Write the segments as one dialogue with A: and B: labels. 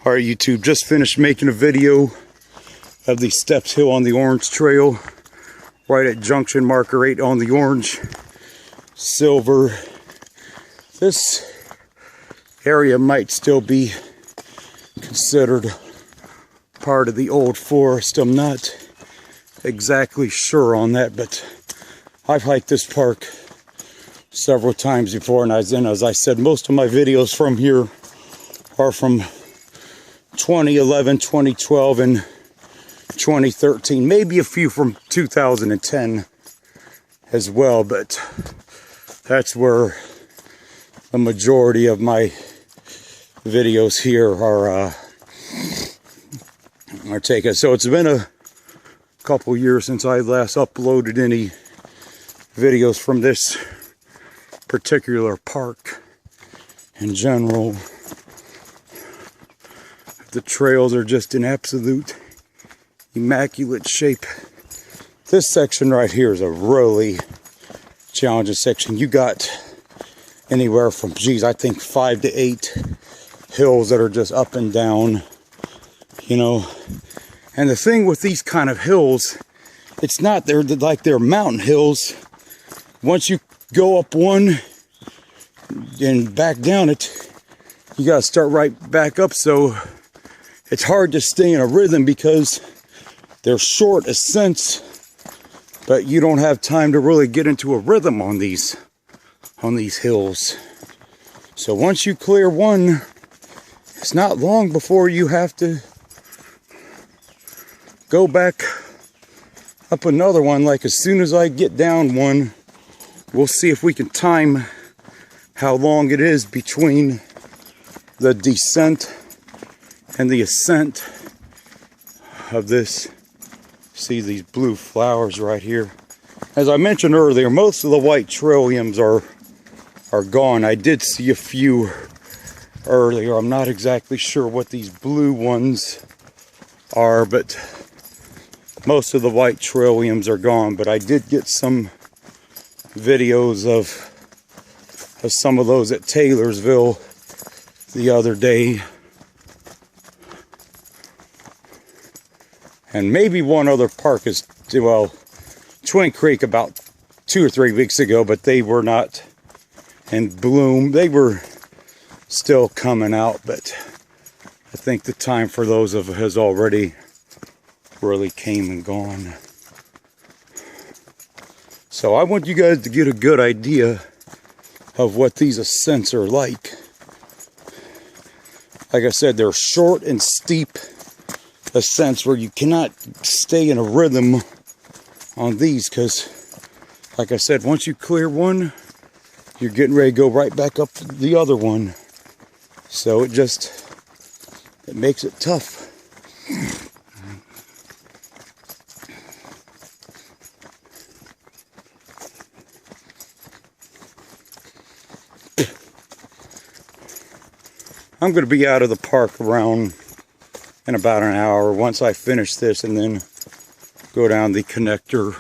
A: Alright YouTube, just finished making a video of the Steps Hill on the Orange Trail, right at junction marker 8 on the Orange Silver. This area might still be considered part of the old forest. I'm not exactly sure on that, but I've hiked this park several times before, and as I said, most of my videos from here are from 2011, 2012, and 2013. Maybe a few from 2010 as well, but that's where the majority of my videos here are taken. So it's been a couple years since I last uploaded any videos from this particular park. In general, the trails are just in absolute immaculate shape. This section right here is a really challenging section. You got anywhere from, I think 5 to 8 hills that are just up and down, you know. And the thing with these kind of hills, it's not, they're like they're mountain hills. Once you go up one and back down it, you got to start right back up. So it's hard to stay in a rhythm because they're short ascents, but you don't have time to really get into a rhythm on these hills. So once you clear one, it's not long before you have to go back up another one. Like as soon as I get down one, we'll see if we can time how long it is between the descent and the ascent of this. See these blue flowers right here. As I mentioned earlier, most of the white trilliums are gone. I did see a few earlier. I'm not exactly sure what these blue ones are, but most of the white trilliums are gone. But I did get some videos of some of those at Taylorsville the other day. And maybe one other park is, well, Twin Creek about 2 or 3 weeks ago, but they were not in bloom. They were still coming out, but I think the time for those has already really came and gone. So I want you guys to get a good idea of what these ascents are like. Like I said, they're short and steep ascents where you cannot stay in a rhythm on these, because like I said, once you clear one, you're getting ready to go right back up the other one. So it makes it tough. I'm going to be out of the park around in about an hour once I finish this, and then go down the connector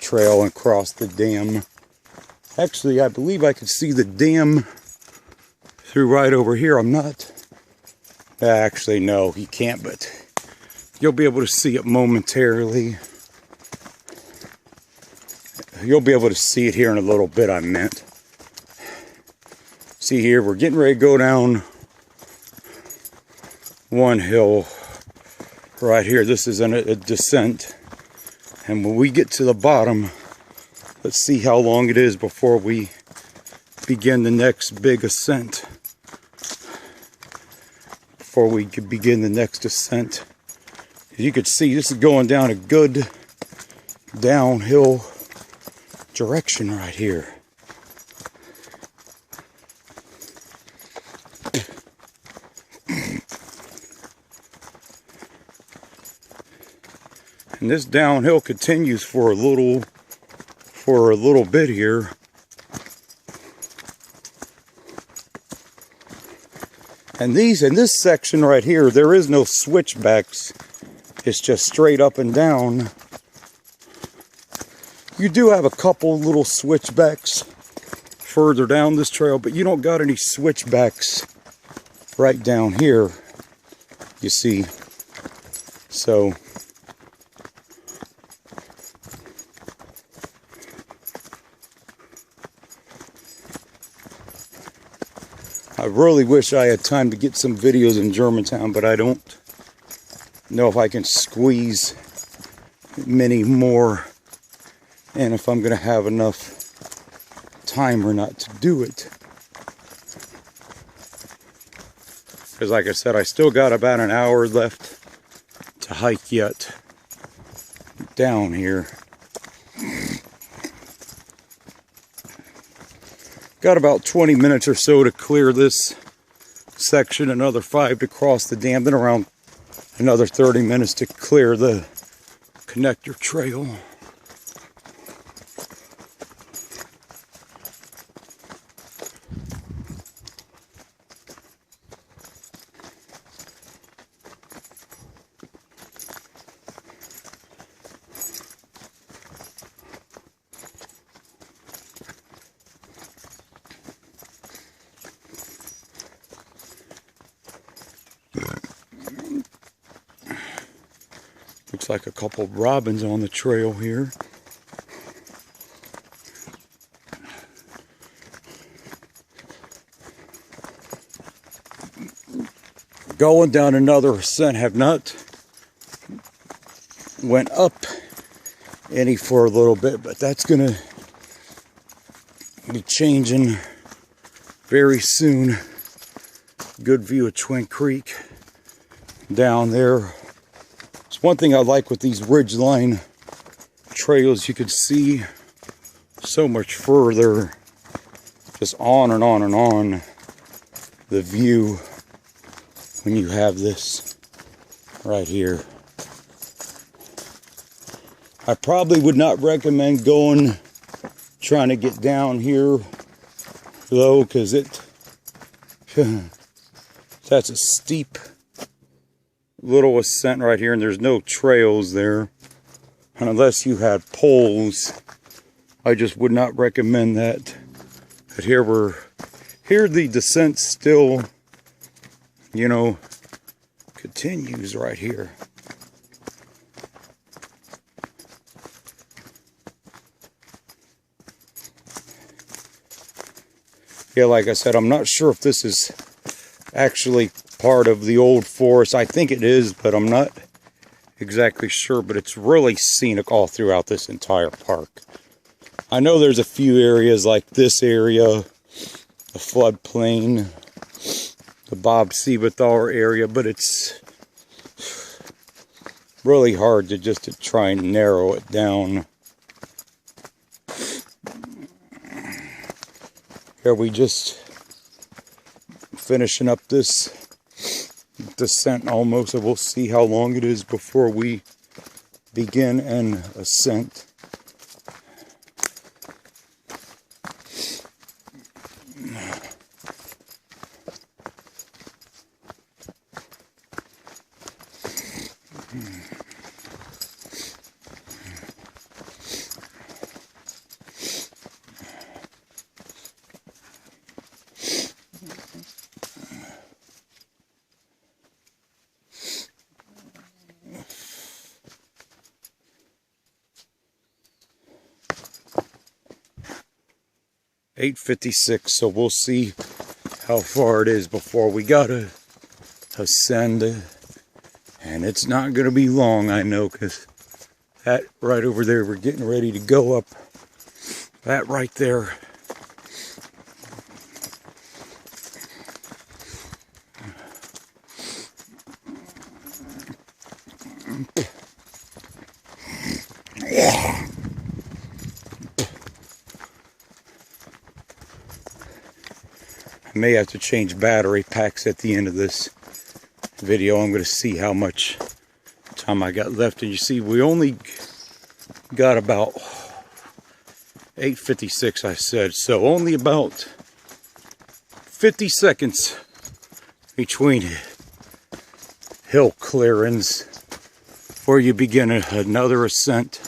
A: trail and cross the dam. Actually, I believe I can see the dam through right over here. I'm not, actually no, you can't, but you'll be able to see it momentarily. You'll be able to see it here in a little bit, I meant. See here, we're getting ready to go down one hill right here. This is a descent, and when we get to the bottom, let's see how long it is before we begin the next big ascent. Before we could begin the next ascent, you could see this is going down a good downhill direction right here. And this downhill continues for a little bit here. And in this section right here, there is no switchbacks. It's just straight up and down. You do have a couple little switchbacks further down this trail, but you don't got any switchbacks right down here, you see. So I really wish I had time to get some videos in Germantown, but I don't know if I can squeeze many more and if I'm going to have enough time or not to do it. Because like I said, I still got about an hour left to hike yet down here. Got about 20 minutes or so to clear this section, another 5 to cross the dam, then around another 30 minutes to clear the connector trail. Looks like a couple robins on the trail here. Going down another ascent, have not went up any for a little bit, but that's gonna be changing very soon. Good view of Twin Creek down there. It's one thing I like with these ridgeline trails, you can see so much further, just on and on and on the view when you have this right here. I probably would not recommend trying to get down here though, because that's a steep little ascent right here, and there's no trails there. And unless you had poles, I just would not recommend that. But here the descent still, you know, continues right here. Yeah, like I said, I'm not sure if this is actually part of the old forest. I think it is, but I'm not exactly sure. But it's really scenic all throughout this entire park. I know there's a few areas like this area, the floodplain, the Bob Seabathar area, but it's really hard to try and narrow it down. Here we just finishing up this descent almost, so we'll see how long it is before we begin an ascent. $8:56, so we'll see how far it is before we gotta ascend, and it's not gonna be long, I know, because that right over there, we're getting ready to go up that right there. I may have to change battery packs at the end of this video. I'm going to see how much time I got left. And you see, we only got about 8:56, I said. So only about 50 seconds between hill clearings before you begin another ascent.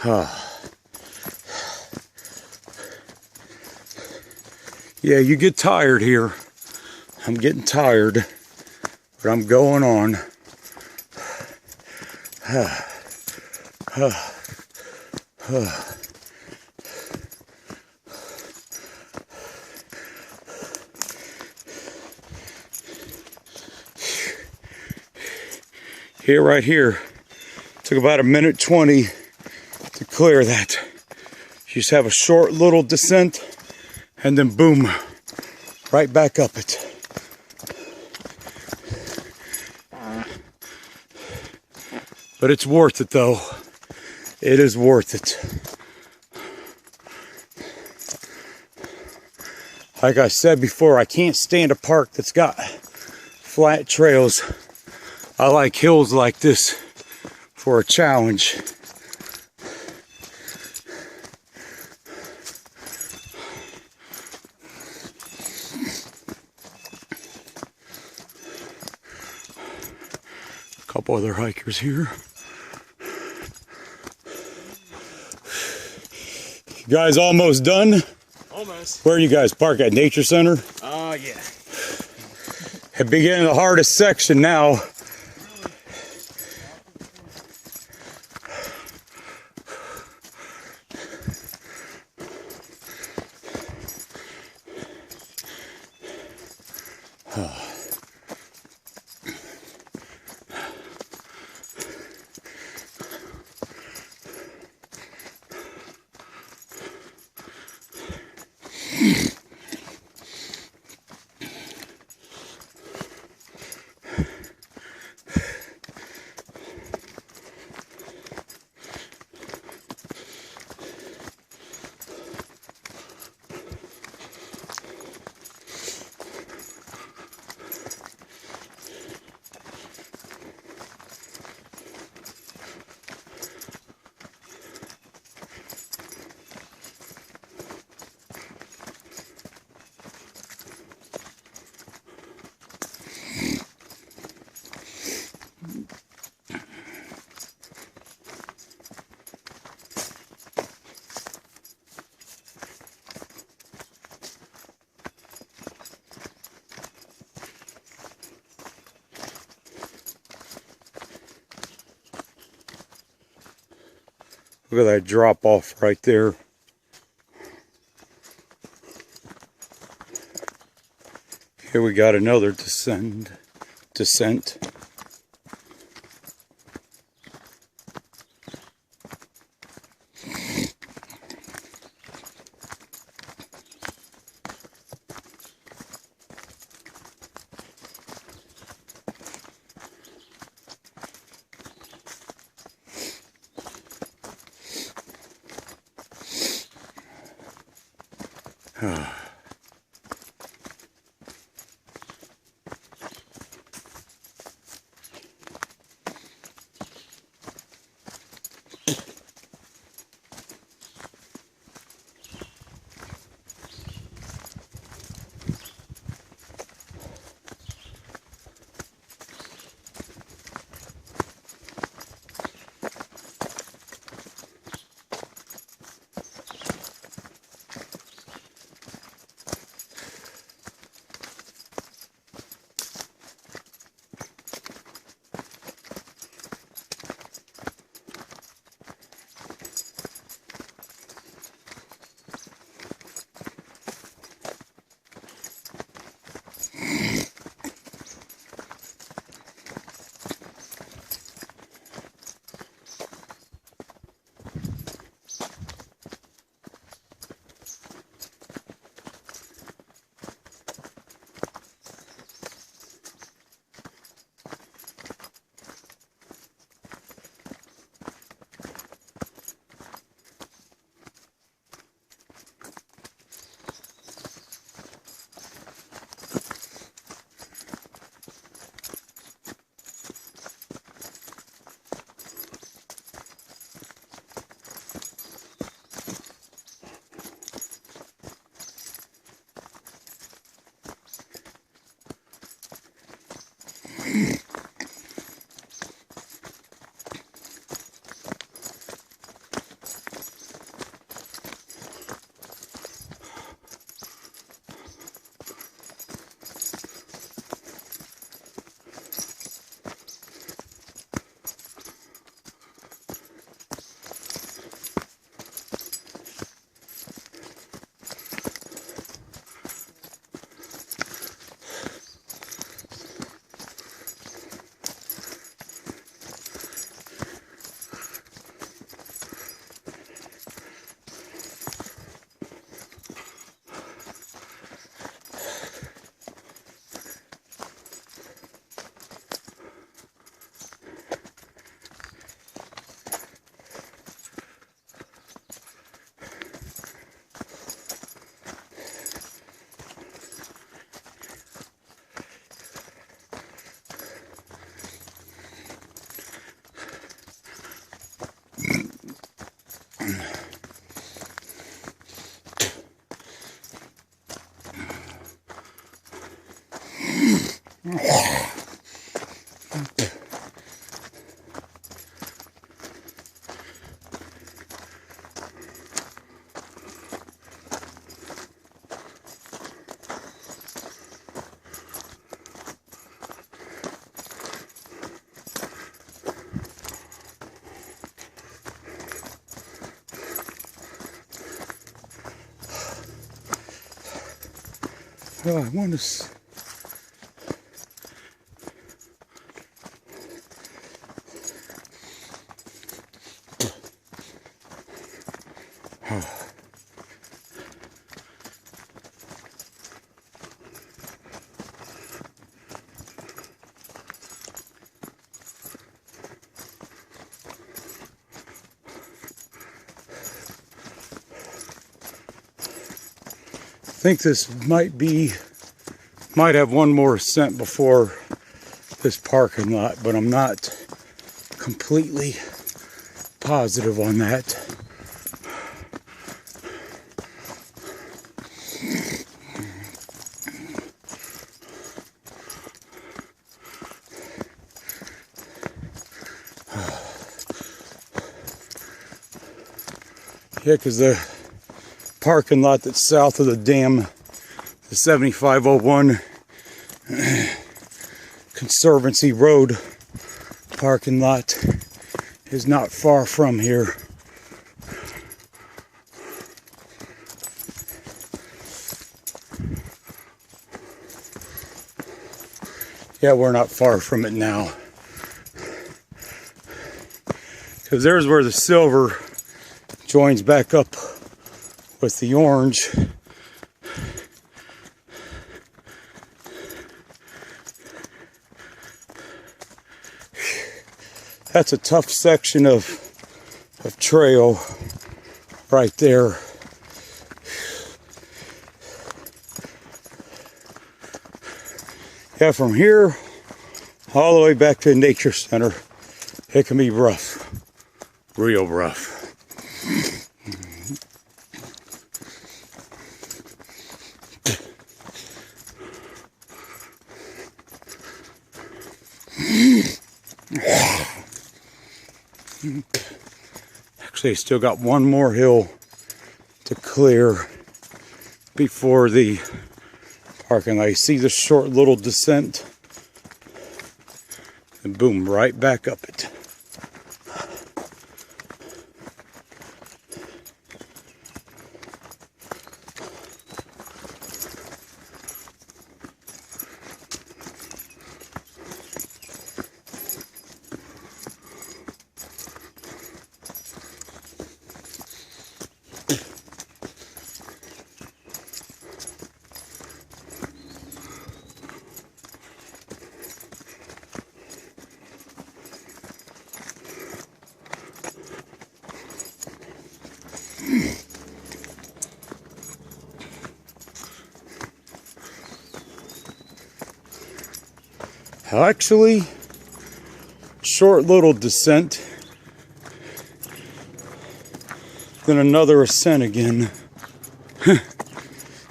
A: Yeah, you get tired here. I'm getting tired, but I'm going on. Here, right here, took about 1:20 to clear that. You just have a short little descent and then boom, right back up it. But it's worth it though. It is worth it. Like I said before, I can't stand a park that's got flat trails. I like hills like this for a challenge. A couple other hikers here. You guys almost done?
B: Almost.
A: Where are you guys park at? Nature Center?
B: Yeah.
A: Beginning the hardest section now. Look at that drop off right there. Here we got another descent. Oh, I want to. I think this might have one more ascent before this parking lot, but I'm not completely positive on that. Yeah, because the parking lot that's south of the dam, the 7501 Conservancy Road parking lot, is not far from here. Yeah, we're not far from it now. Because there's where the silver joins back up with the orange. That's a tough section of trail right there. Yeah, from here all the way back to the nature center, it can be rough, real rough. Actually, I still got one more hill to clear before the parking lot. You see the short little descent? And boom, right back up it. Actually, short little descent, then another ascent again.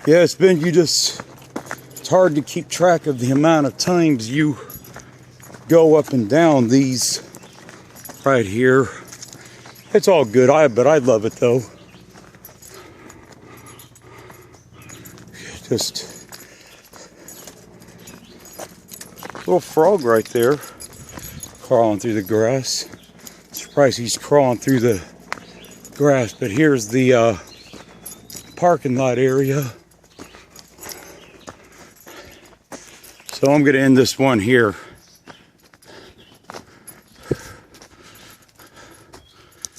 A: Yeah, it's hard to keep track of the amount of times you go up and down these right here. It's all good, but I love it though. Just little frog right there, crawling through the grass. Surprised he's crawling through the grass, but here's the parking lot area. So I'm gonna end this one here.